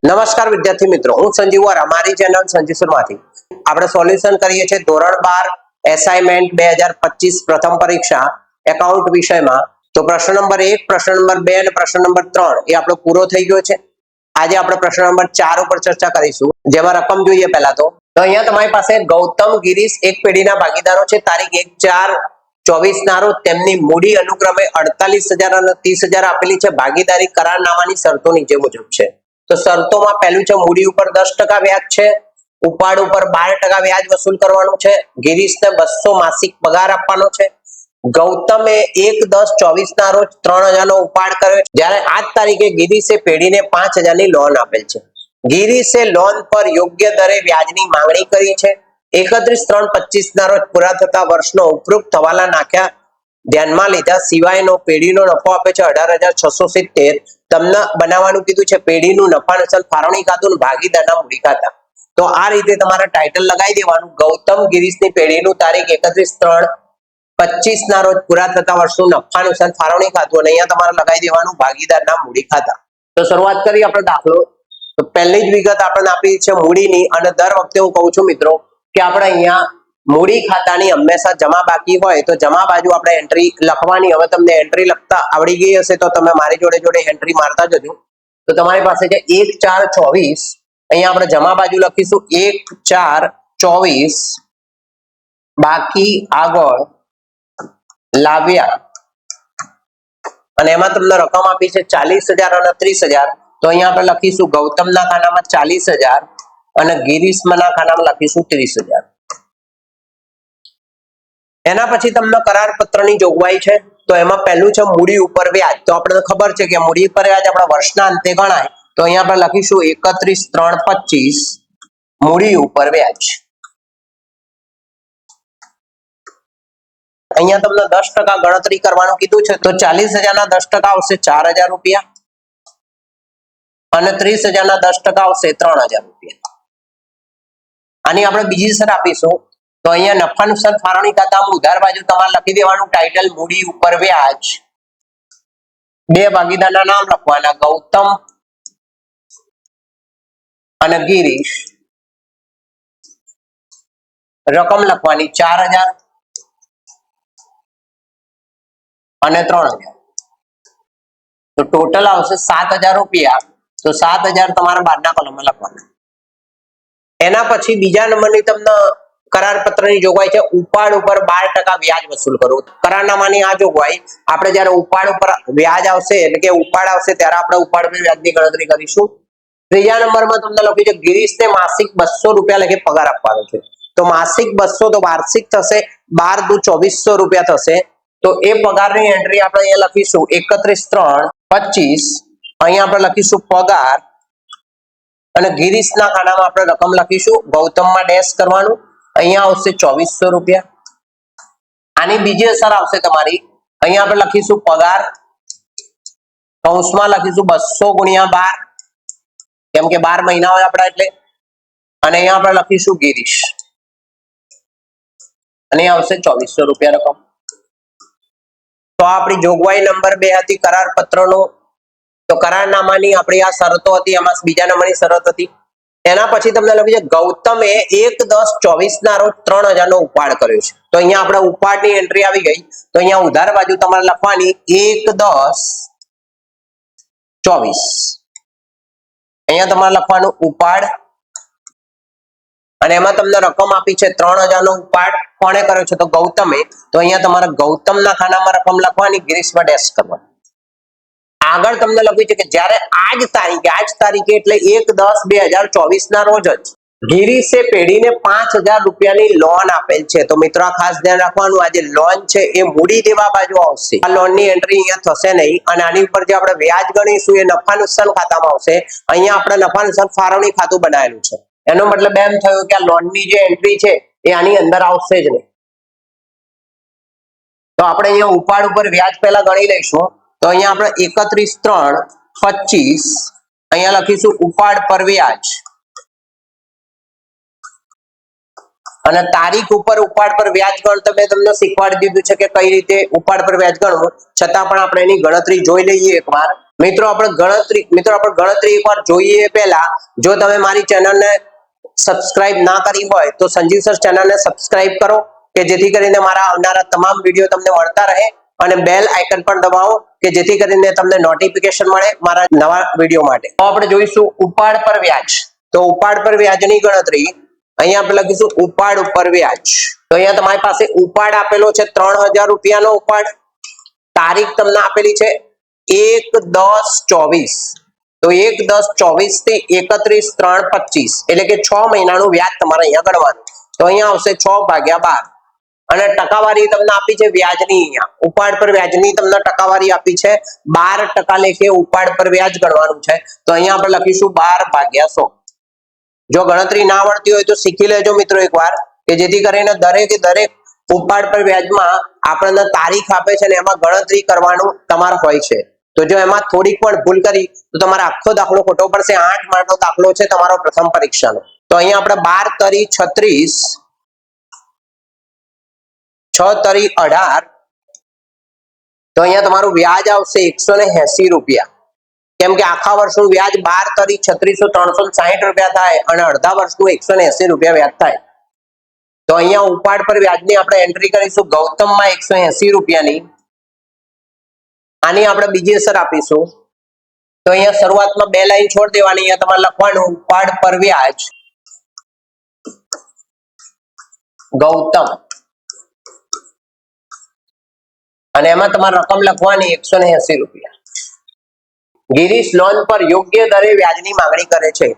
નમસ્કાર વિદ્યાર્થી મિત્રો, હું સંજીવ વોરા, મારી ચેનલ સંજીવમાંથી આપણે સોલ્યુશન કરીએ છીએ ધોરણ 12 એસાઇનમેન્ટ 2025 પ્રથમ પરીક્ષા એકાઉન્ટ વિષયમાં. તો પ્રશ્ન નંબર 1, પ્રશ્ન નંબર 2 અને પ્રશ્ન નંબર 3 એ આપણો પૂરો થઈ ગયો છે. આજે આપણે પ્રશ્ન નંબર 4 ઉપર ચર્ચા કરીશું, જેમાં રકમ જોઈએ. પહેલા તો અહીંયા તમારી પાસે ગૌતમ ગિરીશ એક પેઢીના ભાગીદારો છે. તારીખ 1/4/24 ના રોજ તેમની મૂડી અનુક્રમે 48,000 અને 30,000 આપેલી છે. ભાગીદારી કરારનામાની શરતો નીચે મુજબ છે. તો શરતોમાં પહેલું છે, મૂડી ઉપર 10% વ્યાજ છે, ઉપાડ ઉપર 12% વ્યાજ વસૂલ કરવાનું છે, ગિરીશને 200 માસિક પગાર આપવાનો છે. ગૌતમે 1/10/24 ના રોજ 3,000 નો ઉપાડ કર્યો છે, જ્યારે આ તારીખે ગિરીશે પેઢીને 5,000 ની લોન આપેલ છે. ગિરીશે લોન પર યોગ્ય દરે વ્યાજની માંગણી કરી છે. 31/3/25 ના રોજ પૂરા થતા વર્ષનો ઉપરોક્ત હવાલા નાખ્યા ધ્યાનમાં લીધા સિવાયનો પેઢીનો નફો આપે છે 18,670. તમને બનાવવાનું કીધું છે પેઢીનું નફા નુકસાન ફાળવણી ખાતું, ભાગીદારના મૂડી ખાતા. તો આ રીતે તમારે ટાઇટલ લગાવી દેવાનું, ગૌતમ ગિરીશની પેઢીનું તારીખ 31/3/25 ના રોજ પૂરા થતા વર્ષનું નફા નુકસાન ફાળવણી ખાતું, અને અહીંયા તમારે લગાવી દેવાનું ભાગીદારના મૂડી ખાતા. તો શરૂઆત કરી આપણે દાખલો. તો પહેલી જ વિગત આપણને આપી છે મૂડીની, અને દર વખતે હું કહું છું મિત્રો કે આપણે અહીંયા મૂડી ખાતાની હંમેશા જમા બાકી હોય તો જમા બાજુ આપણે એન્ટ્રી લખવાની. હવે તમને એન્ટ્રી લખતા આવડી ગઈ હશે તો તમે મારી જોડે એન્ટ્રી મારતા જજો. તો તમારી પાસે છે 1/4/24. અહીંયા આપણે જમા બાજુ લખીશું 1/4/24, બાકી આગળ લાવ્યા, અને એમાં તમને રકમ આપી છે 40,000 અને 30,000. તો અહીંયા આપણે લખીશું ગૌતમના ખાનામાં 40,000 અને ગિરીશના ખાનામાં લખીશું 30,000. એના પછી તમને કરાર પત્રની જોગવાઈ છે. તો એમાં પહેલું છે મૂડી ઉપર વ્યાજ. તો આપણને ખબર છે કે મૂડી ઉપર વ્યાજ આપણા વર્ષના અંતે ગણાય. તો અહીંયા આપણે લખીશું 31/3/25 મૂડી ઉપર વ્યાજ. અહીંયા તમને 10% ગણતરી કરવાનું કીધું છે. તો 40,000 ના 10% આવશે 4,000 રૂપિયા, અને 30,000 ના 10% આવશે 3,000 રૂપિયા. આની આપણે બીજી શરત આપીશું. તો અહીંયા નફા નુકસાન ફાળવણી ખાતામાં ઉધાર બાજુ તમારે લખી દેવાનું ટાઇટલ મૂડી ઉપર વ્યાજ. બે ભાગીદારના નામ લખવાના, ગૌતમ અને ગિરીશ. રકમ લખવાની 4,000 અને 3,000. તો ટોટલ આવશે 7,000 રૂપિયા. તો 7,000 તમારા બાદના કોલમમાં લખવાના. એના પછી બીજા નંબરની તમને કરાર પત્રની જોગવાઈ છે, ઉપાડ ઉપર 12% વ્યાજ વસૂલ કરવું. કરારનામાની આ જોગવાઈ આપણે જ્યારે ઉપાડ ઉપર વ્યાજ આવશે, એટલે કે ઉપાડ આવશે ત્યારે આપણે ઉપાડ પર વ્યાજની ગણતરી કરીશું. ત્રીજા નંબરમાં તમને લખ્યું છે ગિરીશને માસિક 200 રૂપિયા લખે પગાર આપવાનો છે. તો માસિક 200 તો વાર્ષિક થશે, 12 × 2 = 2400 રૂપિયા થશે. તો એ પગારની એન્ટ્રી આપણે અહીંયા લખીશું 31/3/25. અહીંયા આપણે લખીશું પગાર, અને ગિરીશના ખાનામાં આપણે રકમ લખીશું, ગૌતમમાં ડેશ કરવાનું. અહીંયા આવશે 2400 રૂપિયા. આની બીજી અસર આવશે તમારી. અહીંયા આપણે લખીશું પગાર, કૌંસમાં લખીશું 200 × 12, કેમ કે 12 મહિના હોય આપણા એટલે. અને અહીંયા આપણે લખીશું ગિરીશ, અને આવશે 2400 રૂપિયા રકમ. તો આપણી જોગવાઈ નંબર 2 હતી કરાર પત્રનો. તો કરારનામાની આપણી આ શરતો હતી, એમાં બીજા નંબરની શરત હતી. એના પછી તમને લખ્યું છે ગૌતમે 1/10/24 ના રોજ 3,000 નો ઉપાડ કર્યો છે. તો અહીંયા આપણે ઉપાડની એન્ટ્રી આવી ગઈ. તો અહીંયા ઉધાર બાજુ તમારે લખવાની 1/10/24. અહીંયા તમારે લખવાનું ઉપાડ, અને એમાં તમને રકમ આપી છે 3,000 નો ઉપાડ. કોણે કર્યો છે? તો ગૌતમે. તો અહીંયા તમારે ગૌતમના ખાનામાં રકમ લખવાની, ગિરીશમાં ડેશ કરવાની. આગળ તમને લખ્યું છે કે જ્યારે આજ તારીખે એટલે 1/10/2024 ના રોજ જ ગિરીશે પેઢીને 5,000 રૂપિયાની લોન આપેલ છે. તો મિત્રો આ ખાસ ધ્યાન રાખવાનું, આ જે લોન છે એ મૂડી દેવા બાજુ આવશે. આ લોનની એન્ટ્રી અહીંયા થશે નહીં, અને આની ઉપર જે આપણે વ્યાજ ગણીશું એ નફા નુકસાન ખાતામાં આવશે. અહીંયા આપણે નફા નુકસાન ફાળવણી ખાતું બનાવેલું છે. એનો મતલબ એમ થયો કે આ લોનની જે એન્ટ્રી છે એ આની અંદર આવશે જ નહીં. તો આપણે અહીંયા ઉપાડ ઉપર વ્યાજ પહેલા ગણી લઈશું. તો અહીંયા આપણે 31/3/25 અહીંયા લખીશું ઉપાડ પર વ્યાજ, અને તારીખ ઉપર ઉપાડ પર વ્યાજ ગણતર મેં તમને શીખવાડી દીધું છે કે કઈ રીતે ઉપાડ પર વ્યાજ ગણવું. છતાં પણ આપણે એની ગણતરી જોઈ લઈએ એકવાર. મિત્રો આપણે ગણતરી એકવાર જોઈએ પહેલા જો તમે મારી ચેનલને સબસ્ક્રાઇબ ના કરી હોય તો સંજીવ સર ચેનલને સબસ્ક્રાઇબ કરો કે જેથી કરીને મારા આવનારા તમામ વિડીયો તમને મળતા રહે અને બેલ આઇકન પણ દબાવો કે જેથી કરીને તમને નોટિફિકેશન મળે મારા નવા વિડીયો માટે. તો આપણે જોઈશું ઉપાડ પર વ્યાજ. તો ઉપાડ પર વ્યાજની ગણતરી અહીંયા આપણે લખીશું ઉપાડ ઉપર વ્યાજ. તો અહીંયા તમારી પાસે ઉપાડ આપેલો છે 3000 રૂપિયાનો ઉપાડ. તારીખ તમને આપેલી છે 1/10/24. તો 1/10/24 થી 31/3/25 એટલે કે 6 મહિનાનું વ્યાજ તમારે અહીંયા ગણવાનું. તો અહીંયા આવશે 6/12 અને ટકાવારી તમને આપી છે વ્યાજની. અહીંયા ઉપાડ પર વ્યાજની તમને ટકાવારી આપી છે 12% લેખે ઉપાડ પર વ્યાજ ગણવાનું છે. તો અહીંયા આપણે લખીશું 12/100. જો ગણતરી ના આવડતી હોય તો શીખી લેજો મિત્રો એકવાર કે જેથી કરીને દરેક ઉપાડ પર વ્યાજમાં આપણને તારીખ આપે છે ને એમાં ગણતરી કરવાનું તમારે હોય છે. તો જો એમાં થોડીક પણ ભૂલ કરી તો તમારો આખો દાખલો ખોટો પડશે. 8 માર્કનો દાખલો છે તમારો પ્રથમ પરીક્ષાનો. તો અહીંયા આપણે 12 તરી 36 6 તરી 18 તો અહીંયા તમારું વ્યાજ આવશે 180 રૂપિયા. કેમ કે આખા વર્ષનું વ્યાજ 12 તરી 36 360 રૂપિયા થાય અને અડધા વર્ષનું 180 રૂપિયા વ્યાજ થાય. તો અહીંયા ઉપાડ પર વ્યાજની આપણે એન્ટ્રી કરીશું ગૌતમમાં 180 રૂપિયાની. આની આપણે બીજી અસર આપીશું. તો અહીંયા શરૂઆતમાં 2 લાઈન છોડ દેવાની. અહીંયા તમારે લખવાનું ઉપાડ પર વ્યાજ ગૌતમ અને એમાં તમારે રકમ લખવાની 180 રૂપિયા. ગિરીશ લોન પર યોગ્ય દરે વ્યાજની માંગણી કરે છે.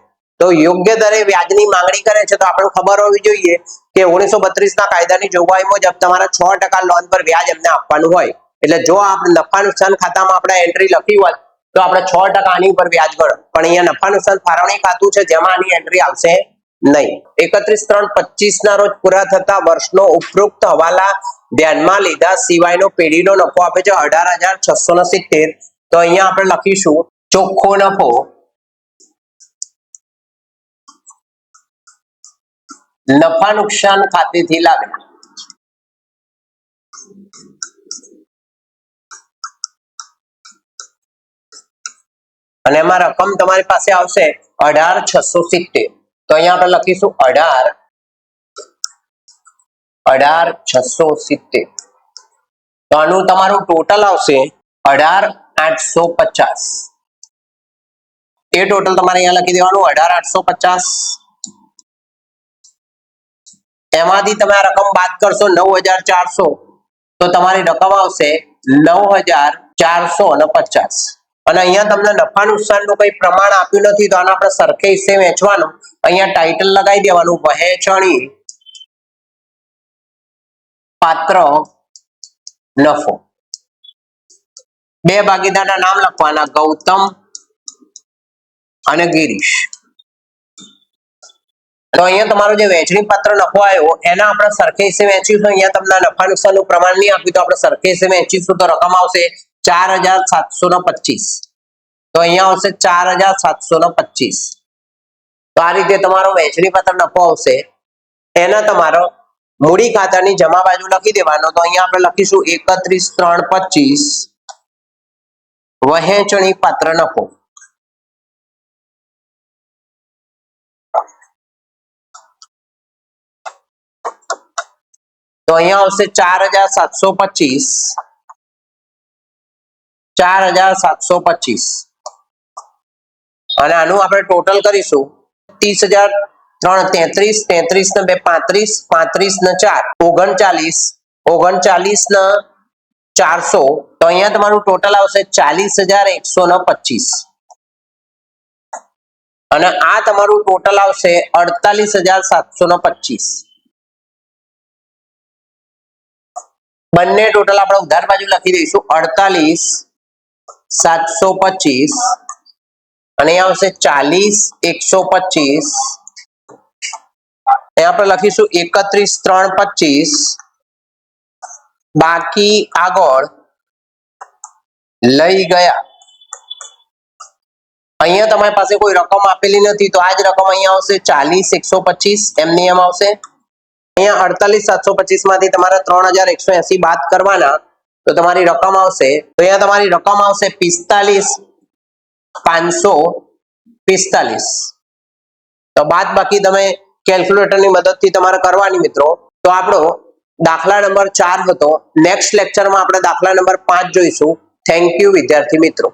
તો યોગ્ય દરે વ્યાજની માંગણી કરે છે તો આપણે ખબર હોવી જોઈએ કે 1932 ના કાયદાની જોગવાઈ મુજબ તમારે 6% લોન પર વ્યાજ એમને આપવાનું હોય. એટલે જો આપણે નફા નુકસાન ખાતામાં આપણે એન્ટ્રી લખી હોય તો આપણે 6% આની પર વ્યાજ ગણો. પણ અહીંયા નફા નુકસાન ફાળવણી ખાતું છે જેમાં આની એન્ટ્રી આવશે નહીં. 31/3/25 ના રોજ પૂરા થતા વર્ષનો ઉપરોક્ત હવાલા ધ્યાનમાં લીધા સિવાયનો પેઢીનો નફો આપે છે 18,670. તો અહીંયા આપણે લખીશું ચોખ્ખો નફો નફા નુકસાન ખાતેથી લાવે. અને એમાં રકમ તમારી પાસે આવશે 18,670. તો અહીંયા આપણે લખીશું 18,670. તો આનું તમારું ટોટલ આવશે 18,850. એ ટોટલ તમારે અહીંયા લખી દેવાનું 18,850. એમાંથી તમે આ રકમ બાદ કરશો 9,400 તો તમારી રકમ આવશે 9,450. અને અહીંયા તમને નફા નુકસાનનું કઈ પ્રમાણ આપ્યું નથી તો આને આપણે સરખે હિસ્સે વહેંચવાનું. અહીંયા ટાઇટલ લગાવી દેવાનું વહેંચણી પાત્ર નફો. 2 ભાગીદારના નામ લખવાના ગૌતમ અને ગિરીશ. તો અહીંયા તમારો જે વહેંચણી પાત્ર નફો આવ્યો એના આપણે સરખે હિસ્સે વહેંચીશું. અહીંયા તમને નફા નુકસાનનું પ્રમાણ નહીં આપ્યું તો આપણે સરખે હિસ્સે વહેંચીશું તો રકમ આવશે 4,725. તો અહીંયા આવશે 4,725. તો આ રીતે તમારો વહેંચણી પાત્ર નફો આવશે. એના તમારો મૂડી ખાતાની જમા બાજુ લખી દેવાનો. તો અહીંયા આપણે લખીશું 31/3/25 વહેંચણી પાત્ર નફો. તો અહીંયા આવશે 4,725 4,725 અને આનું આપણે ટોટલ કરીશું 30,033 33 ને 2 35 35 ને 4 39 39 ને 400. તો અહીંયા તમારું ટોટલ આવશે 40,125 અને આ તમારું ટોટલ આવશે 48,725. બંને ટોટલ આપણે ઉધાર બાજુ લખી દઈશું 48,725 અને આવશે 40,125. આપણે લખીશું 31/3/25 બાકી આગળ લઈ ગયા. અહીંયા તમારી પાસે કોઈ રકમ આપેલી નથી તો આ જ રકમ અહીંયા આવશે 40,125 એમની એમ આવશે. અહીંયા 48,725 માંથી તમારે 3,180 બાદ કરવાના તો તમારી રકમ આવશે. તો અહીંયા તમારી રકમ આવશે 45,000 545. તો બાદ બાકી તમે કેલ્ક્યુલેટરની મદદથી તમારે કરવાની મિત્રો. તો આપણો દાખલા નંબર 4 હતો. નેક્સ્ટ લેક્ચરમાં આપણે દાખલા નંબર 5 જોઈશું. થેન્ક યુ વિદ્યાર્થી મિત્રો.